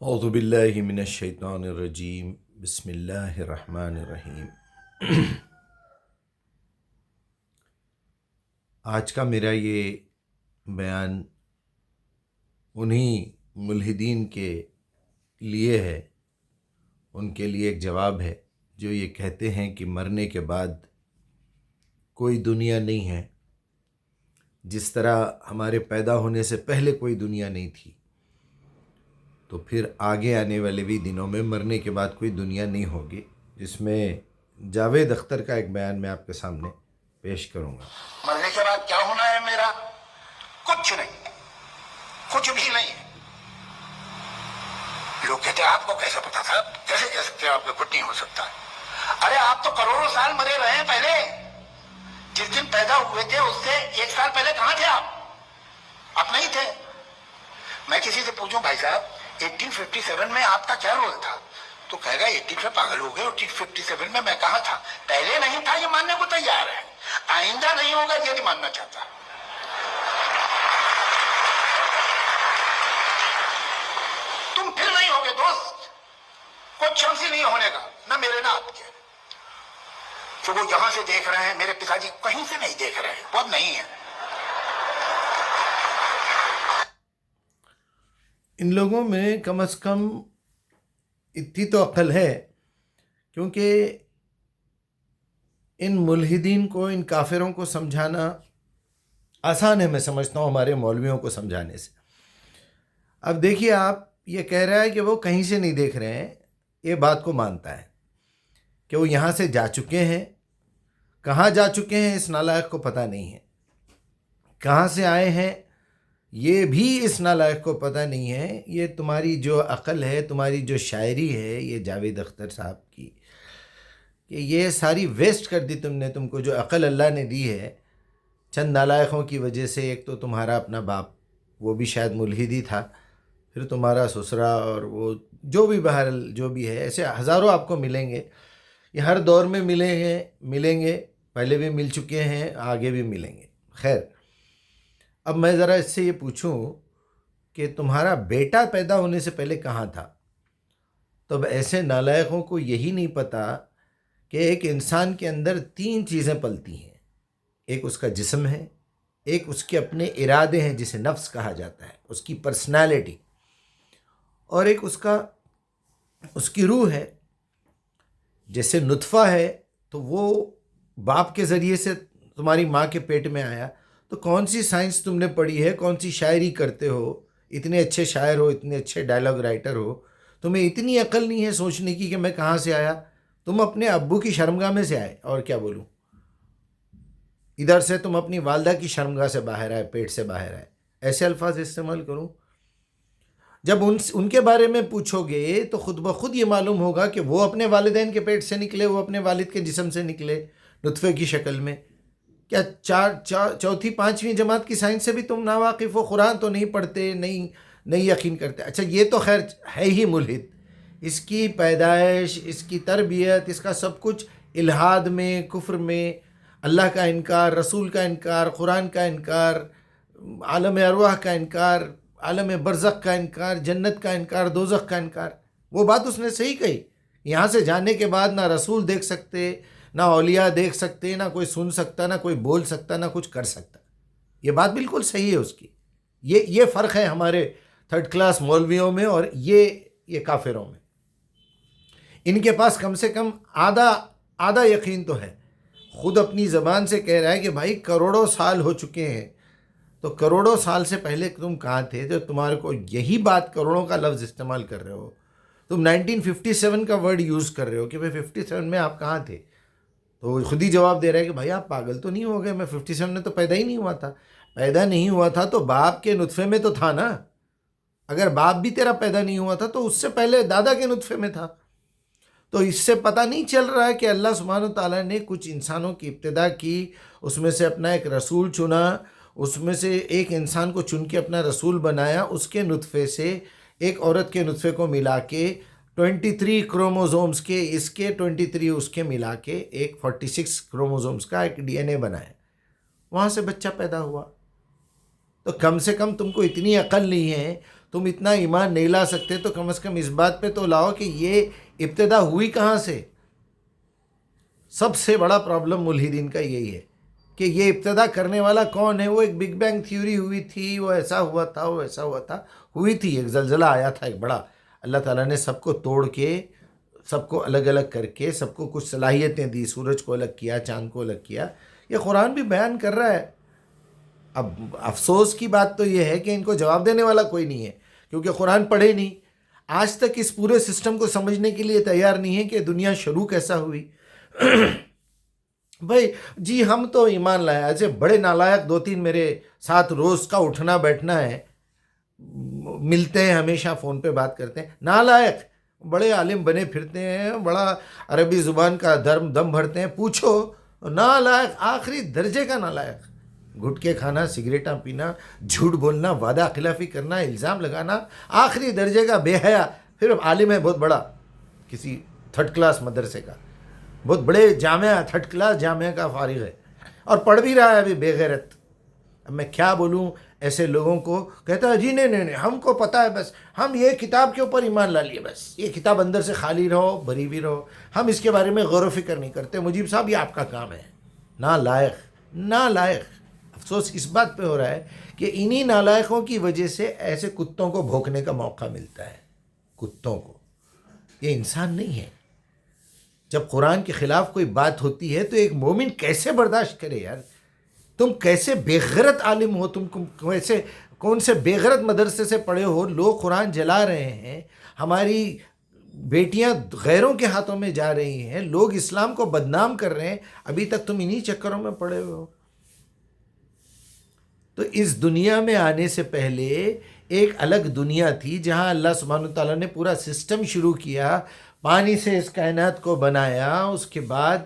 اعوذ باللہ من الشیطان الرجیم بسم اللہ الرحمن الرحیم۔ آج کا میرا یہ بیان انہی ملحدین کے لیے ہے، ان کے لیے ایک جواب ہے جو یہ کہتے ہیں کہ مرنے کے بعد کوئی دنیا نہیں ہے، جس طرح ہمارے پیدا ہونے سے پہلے کوئی دنیا نہیں تھی، تو پھر آگے آنے والے بھی دنوں میں مرنے کے بعد کوئی دنیا نہیں ہوگی، جس میں جاوید اختر کا ایک بیان میں آپ کے سامنے پیش کروں گا۔ مرنے کے بعد کیا ہونا ہے میرا؟ کچھ نہیں، کچھ بھی نہیں۔ لوگ کہتے ہیں آپ کو کیسے پتا تھا؟ کیسے کہہ سکتے ہیں آپ کو کچھ نہیں ہو سکتا؟ ارے آپ تو کروڑوں سال مرے رہے ہیں پہلے، جس دن پیدا ہوئے تھے اس سے 1 سال پہلے کہاں تھے آپ نہیں تھے۔ میں کسی سے پوچھوں بھائی صاحب 1857 میں آپ کا کیا رول تھا، تو کہے گا 18 سے پاگل ہو گئے، 1857 میں کہاں تھا؟ پہلے نہیں تھا، یہ ماننے کو تیار ہے، آئندہ نہیں ہوگا یہ نہیں ماننا چاہتا۔ تم پھر نہیں ہوگے دوست، کچھ چانس ہی نہیں ہونے کا، نہ میرے نہ آپ کے۔ جو وہ یہاں سے دیکھ رہے ہیں، میرے پتا جی کہیں سے نہیں دیکھ رہے ہیں، بہت نہیں ہے۔ ان لوگوں میں کم از کم اتنی تو عقل ہے، کیونکہ ان ملحدین کو، ان کافروں کو سمجھانا آسان ہے، میں سمجھتا ہوں ہمارے مولویوں کو سمجھانے سے۔ اب دیکھیے، آپ یہ کہہ رہا ہے کہ وہ کہیں سے نہیں دیکھ رہے ہیں، یہ بات کو مانتا ہے کہ وہ یہاں سے جا چکے ہیں، کہاں جا چکے ہیں اس نالائق کو پتہ نہیں ہے، کہاں سے آئے ہیں یہ بھی اس نالائق کو پتہ نہیں ہے۔ یہ تمہاری جو عقل ہے، تمہاری جو شاعری ہے، یہ جاوید اختر صاحب کی، کہ یہ ساری ویسٹ کر دی تم نے۔ تم کو جو عقل اللہ نے دی ہے چند نالائقوں کی وجہ سے، ایک تو تمہارا اپنا باپ، وہ بھی شاید ملحد ہی تھا، پھر تمہارا سسرا، اور وہ جو بھی بہرحال جو بھی ہے، ایسے ہزاروں آپ کو ملیں گے، یہ ہر دور میں ملیں گے، پہلے بھی مل چکے ہیں، آگے بھی ملیں گے۔ خیر، اب میں ذرا اس سے یہ پوچھوں کہ تمہارا بیٹا پیدا ہونے سے پہلے کہاں تھا؟ تو اب ایسے نالائقوں کو یہی نہیں پتا کہ ایک انسان کے اندر 3 چیزیں پلتی ہیں، ایک اس کا جسم ہے، ایک اس کے اپنے ارادے ہیں جسے نفس کہا جاتا ہے، اس کی پرسنالٹی، اور ایک اس کی روح ہے۔ جیسے نطفہ ہے تو وہ باپ کے ذریعے سے تمہاری ماں کے پیٹ میں آیا، تو کون سی سائنس تم نے پڑھی ہے، کون سی شاعری کرتے ہو، اتنے اچھے شاعر ہو، اتنے اچھے ڈائلاگ رائٹر ہو، تمہیں اتنی عقل نہیں ہے سوچنے کی کہ میں کہاں سے آیا؟ تم اپنے ابو کی شرمگاہ میں سے آئے، اور کیا بولوں، ادھر سے تم اپنی والدہ کی شرمگاہ سے باہر آئے، پیٹ سے باہر آئے، ایسے الفاظ استعمال کروں؟ جب ان کے بارے میں پوچھو گے تو خود بخود یہ معلوم ہوگا کہ وہ اپنے والدین کے پیٹ سے نکلے، وہ اپنے والد کے جسم سے نکلے نطفے کی شکل میں۔ کیا چوتھی 5ویں جماعت کی سائنس سے بھی تم ناواقف ہو؟ قرآن تو نہیں پڑھتے، نہیں یقین کرتے؟ اچھا، یہ تو خیر ہے ہی ملحد، اس کی پیدائش، اس کی تربیت، اس کا سب کچھ الحاد میں، کفر میں، اللہ کا انکار، رسول کا انکار، قرآن کا انکار، عالم ارواح کا انکار، عالم برزخ کا انکار، جنت کا انکار، دوزخ کا انکار۔ وہ بات اس نے صحیح کہی، یہاں سے جانے کے بعد نہ رسول دیکھ سکتے، نہ اولیاء دیکھ سکتے، نہ کوئی سن سکتا، نہ کوئی بول سکتا، نہ کچھ کر سکتا۔ یہ بات بالکل صحیح ہے اس کی۔ یہ فرق ہے ہمارے 3rd کلاس مولویوں میں اور یہ کافروں میں۔ ان کے پاس کم سے کم آدھا یقین تو ہے، خود اپنی زبان سے کہہ رہا ہے کہ بھائی کروڑوں سال ہو چکے ہیں، تو کروڑوں سال سے پہلے تم کہاں تھے؟ جو تمہارے کو یہی بات، کروڑوں کا لفظ استعمال کر رہے ہو، تم 1957 کا ورڈ یوز کر رہے ہو کہ بھائی 57 میں آپ کہاں تھے؟ تو وہ خود ہی جواب دے رہا ہے کہ بھائی آپ پاگل تو نہیں ہو گئے، میں 57 میں تو پیدا ہی نہیں ہوا تھا۔ پیدا نہیں ہوا تھا تو باپ کے نطفے میں تو تھا نا، اگر باپ بھی تیرا پیدا نہیں ہوا تھا تو اس سے پہلے دادا کے نطفے میں تھا۔ تو اس سے پتہ نہیں چل رہا ہے کہ اللہ سبحانہ و تعالیٰ نے کچھ انسانوں کی ابتدا کی، اس میں سے اپنا ایک رسول چنا، اس میں سے ایک انسان کو چن کے اپنا رسول بنایا، اس کے نطفے سے ایک عورت کے نطفے کو ملا کے 23 کروموزومز کے، اس کے 23 اس کے ملا کے ایک 46 کروموزومز کا ایک ڈی این اے بنایا، وہاں سے بچہ پیدا ہوا۔ تو کم سے کم تم کو اتنی عقل نہیں ہے، تم اتنا ایمان نہیں لا سکتے تو کم از کم اس بات پہ تو لاؤ کہ یہ ابتدا ہوئی کہاں سے. سب سے بڑا پرابلم ملحدین کا یہی ہے کہ یہ ابتدا کرنے والا کون ہے. وہ ایک بگ بینگ تھیوری ہوئی تھی, وہ ایسا ہوا تھا, وہ ایسا ہوا تھا, ہوئی تھی, ایک زلزلہ آیا تھا ایک بڑا. اللہ تعالیٰ نے سب کو توڑ کے, سب کو الگ الگ کر کے, سب کو کچھ صلاحیتیں دی, سورج کو الگ کیا, چاند کو الگ کیا. یہ قرآن بھی بیان کر رہا ہے. اب افسوس کی بات تو یہ ہے کہ ان کو جواب دینے والا کوئی نہیں ہے, کیونکہ قرآن پڑھے نہیں, آج تک اس پورے سسٹم کو سمجھنے کے لیے تیار نہیں ہے کہ دنیا شروع کیسا ہوئی. بھائی جی ہم تو ایمان لائے, ایسے بڑے نالائق 2-3 میرے ساتھ روز کا اٹھنا بیٹھنا ہے, ملتے ہیں ہمیشہ, فون پہ بات کرتے ہیں. نالائق بڑے عالم بنے پھرتے ہیں, بڑا عربی زبان کا دم بھرتے ہیں. پوچھو نالائق, آخری درجے کا نالائق. گٹکے کھانا, سگریٹاں پینا, جھوٹ بولنا, وعدہ خلافی کرنا, الزام لگانا, آخری درجے کا بے حیا. پھر عالم ہے بہت بڑا, کسی 3rd کلاس مدرسے کا, بہت بڑے جامعہ 3rd کلاس جامعہ کا فارغ ہے, اور پڑھ بھی رہا ہے ابھی بے غیرت. اب میں کیا بولوں ایسے لوگوں کو. کہتا ہے جی نہیں ہم کو پتہ ہے, بس ہم یہ کتاب کے اوپر ایمان لا لیے, بس یہ کتاب اندر سے خالی رہو, بھری بھی رہو, ہم اس کے بارے میں غور و فکر نہیں کرتے. مجیب صاحب یہ آپ کا کام ہے. نالائق. افسوس اس بات پہ ہو رہا ہے کہ انہی نالائقوں کی وجہ سے ایسے کتوں کو بھونکنے کا موقع ملتا ہے. کتوں کو, یہ انسان نہیں ہے. جب قرآن کے خلاف کوئی بات ہوتی ہے تو ایک مومن کیسے برداشت کرے یار. تم کیسے بے غیرت عالم ہو, تم کیسے کون سے بے غیرت مدرسے سے پڑھے ہو. لوگ قرآن جلا رہے ہیں, ہماری بیٹیاں غیروں کے ہاتھوں میں جا رہی ہیں, لوگ اسلام کو بدنام کر رہے ہیں, ابھی تک تم انہی چکروں میں پڑے ہوئے ہو. تو اس دنیا میں آنے سے پہلے ایک الگ دنیا تھی جہاں اللہ سبحانہ تعالیٰ نے پورا سسٹم شروع کیا, پانی سے اس کائنات کو بنایا, اس کے بعد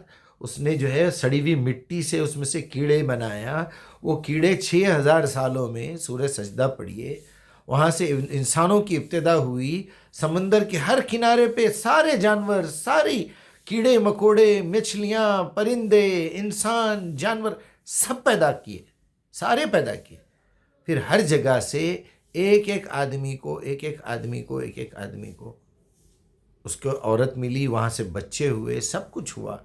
اس نے جو ہے سڑی ہوئی مٹی سے اس میں سے کیڑے بنایا. وہ کیڑے 6000 سالوں میں, سورہ سجدہ پڑھیے, وہاں سے انسانوں کی ابتدا ہوئی. سمندر کے ہر کنارے پہ سارے جانور, ساری کیڑے مکوڑے, مچھلیاں, پرندے, انسان, جانور سب پیدا کیے, سارے پیدا کیے. پھر ہر جگہ سے ایک آدمی کو اس کو عورت ملی, وہاں سے بچے ہوئے, سب کچھ ہوا.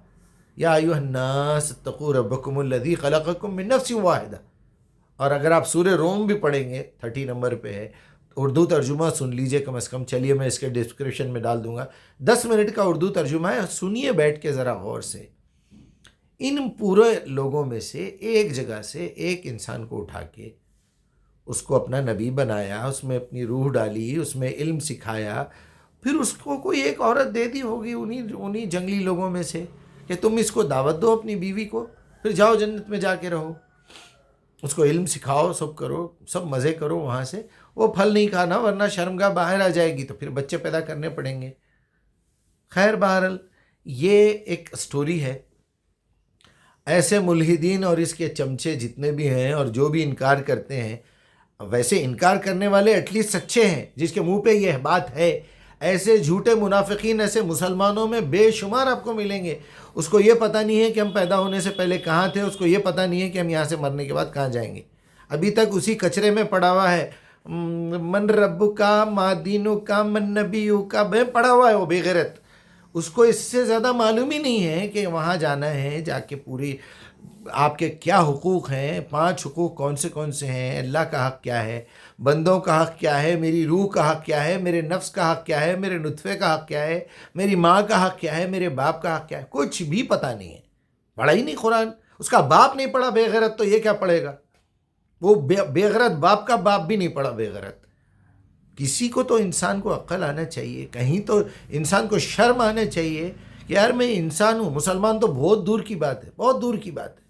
یا ایھا الناس اتقوا ربکم الذی خلقکم من نفس واحدہ. اور اگر آپ سورہ روم بھی پڑھیں گے 30 نمبر پہ ہے, اردو ترجمہ سن لیجئے کم از کم. چلیے میں اس کے ڈسکرپشن میں ڈال دوں گا, 10 منٹ کا اردو ترجمہ ہے, سنیے بیٹھ کے ذرا غور سے. ان پورے لوگوں میں سے ایک جگہ سے ایک انسان کو اٹھا کے اس کو اپنا نبی بنایا, اس میں اپنی روح ڈالی, اس میں علم سکھایا. پھر اس کو کوئی ایک عورت دے دی ہوگی انہی جنگلی لوگوں میں سے کہ تم اس کو دعوت دو اپنی بیوی کو, پھر جاؤ جنت میں جا کے رہو, اس کو علم سکھاؤ, سب کرو, سب مزے کرو وہاں سے. وہ پھل نہیں کھانا ورنہ شرمگاہ باہر آ جائے گی, تو پھر بچے پیدا کرنے پڑیں گے. خیر بہرحال یہ ایک سٹوری ہے. ایسے ملحدین اور اس کے چمچے جتنے بھی ہیں اور جو بھی انکار کرتے ہیں, ویسے انکار کرنے والے ایٹ لیسٹ سچے ہیں جس کے منہ پہ یہ بات ہے. ایسے جھوٹے منافقین ایسے مسلمانوں میں بے شمار آپ کو ملیں گے. اس کو یہ پتہ نہیں ہے کہ ہم پیدا ہونے سے پہلے کہاں تھے, اس کو یہ پتہ نہیں ہے کہ ہم یہاں سے مرنے کے بعد کہاں جائیں گے. ابھی تک اسی کچرے میں پڑا ہوا ہے. من رب کا, ما دینو کا, من نبیو کا, بے پڑا ہوا ہے وہ بے غیرت. اس کو اس سے زیادہ معلوم ہی نہیں ہے کہ وہاں جانا ہے, جا کے پوری آپ کے کیا حقوق ہیں, 5 حقوق کون سے ہیں, اللہ کا حق کیا ہے, بندوں کا حق کیا ہے, میری روح کا حق کیا ہے, میرے نفس کا حق کیا ہے, میرے نطفے کا حق کیا ہے, میری ماں کا حق کیا ہے, میرے باپ کا حق کیا ہے. کچھ بھی پتہ نہیں ہے, پڑھا ہی نہیں قرآن. اس کا باپ نہیں پڑھا بے غیرت, تو یہ کیا پڑھے گا. وہ بے غیرت باپ کا باپ بھی نہیں پڑھا بے غیرت. کسی کو تو انسان کو عقل آنا چاہیے, کہیں تو انسان کو شرم آنا چاہیے کہ یار میں انسان ہوں. مسلمان تو بہت دور کی بات ہے, بہت دور کی بات ہے.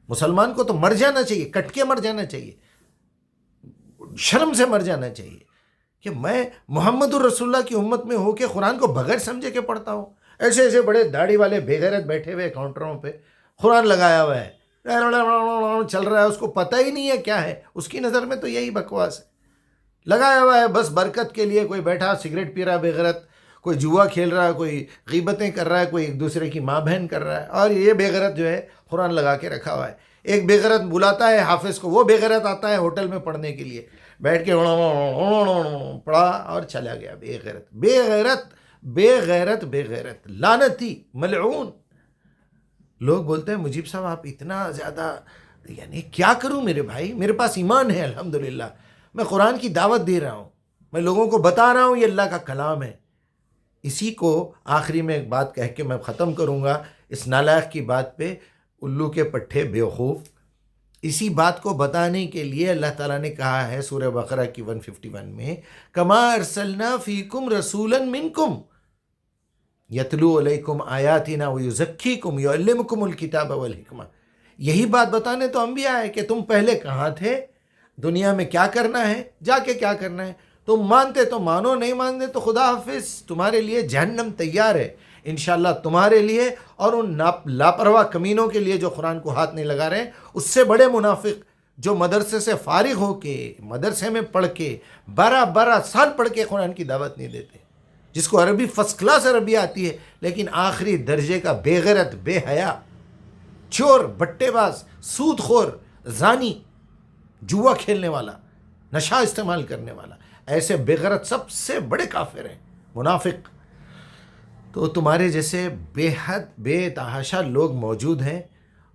مسلمان کو تو مر جانا چاہیے, کٹ کے مر جانا چاہیے, شرم سے مر جانا چاہیے کہ میں محمد الرسول اللہ کی امت میں ہو کے قرآن کو بغیر سمجھے کے پڑھتا ہوں. ایسے بڑے داڑھی والے بے غیرت بیٹھے ہوئے کاؤنٹروں پہ, قرآن لگایا ہوا ہے, چل رہا ہے, اس کو پتہ ہی نہیں ہے کیا ہے. اس کی نظر میں تو یہی بکواس ہے. لگایا ہوا ہے بس برکت کے لیے. کوئی بیٹھا سگریٹ پی رہا ہے بے غیرت, کوئی جوا کھیل رہا ہے, کوئی غیبتیں کر رہا ہے, کوئی ایک دوسرے کی ماں بہن کر رہا ہے, اور یہ بے غیرت جو ہے قرآن لگا کے رکھا ہوا ہے. ایک بے غیرت بلاتا ہے حافظ کو, وہ بے غیرت آتا ہے ہوٹل میں پڑھنے کے لیے. بیٹھ کے پڑھا اور چلا گیا. بے غیرت بے غیرت بے غیرت بے غیرت لعنتی ملعون. لوگ بولتے ہیں مجیب صاحب آپ اتنا زیادہ یعنی کیا کروں میرے بھائی, میرے پاس ایمان ہے الحمدللہ, میں قرآن کی دعوت دے رہا ہوں, میں لوگوں کو بتا رہا ہوں یہ اللہ کا کلام ہے. اسی کو آخری میں ایک بات کہہ کے میں ختم کروں گا اس نالائق کی بات پہ, الو کے پٹھے بیوقوف. اسی بات کو بتانے کے لیے اللہ تعالیٰ نے کہا ہے سورہ بقرہ کی 151 میں, کما ارسلنا فیکم رسولا منکم یتلو علیکم آیاتنا ویزکیکم یعلمکم الکتاب والحکمہ. یہی بات بتانے تو انبیاء ہے کہ تم پہلے کہاں تھے, دنیا میں کیا کرنا ہے, جا کے کیا کرنا ہے. تم مانتے تو مانو, نہیں مانتے تو خدا حافظ, تمہارے لیے جہنم تیار ہے انشاءاللہ تمہارے لیے اور ان لاپرواہ کمینوں کے لیے جو قرآن کو ہاتھ نہیں لگا رہے ہیں. اس سے بڑے منافق جو مدرسے سے فارغ ہو کے مدرسے میں پڑھ کے 12 سال پڑھ کے قرآن کی دعوت نہیں دیتے, جس کو عربی فرسٹ کلاس عربی آتی ہے لیکن آخری درجے کا بے غیرت بے حیا چور بٹے باز سود خور زانی جوا کھیلنے والا نشہ استعمال کرنے والا, ایسے بے غیرت سب سے بڑے کافر ہیں منافق. تو تمہارے جیسے بے حد بے تحاشا لوگ موجود ہیں,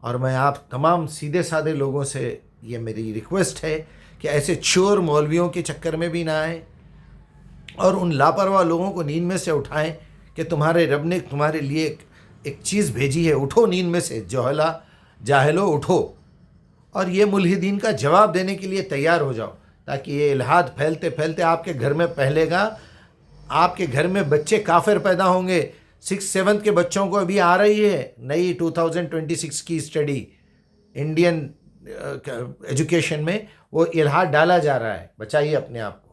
اور میں آپ تمام سیدھے سادے لوگوں سے یہ میری ریکویسٹ ہے کہ ایسے چور مولویوں کے چکر میں بھی نہ آئیں اور ان لاپرواہ لوگوں کو نیند میں سے اٹھائیں کہ تمہارے رب نے تمہارے لیے ایک چیز بھیجی ہے, اٹھو نیند میں سے, جاہلو اٹھو, اور یہ ملحدین کا جواب دینے کے لیے تیار ہو جاؤ, تاکہ یہ الحاد پھیلتے پھیلتے آپ کے گھر میں پھیلے گا, آپ کے گھر میں بچے کافر پیدا ہوں گے. 6th-7th کے بچوں کو ابھی آ رہی ہے نئی 2026 کی اسٹڈی انڈین ایجوکیشن میں, وہ الحاد ڈالا جا رہا ہے. بچائیے اپنے آپ کو.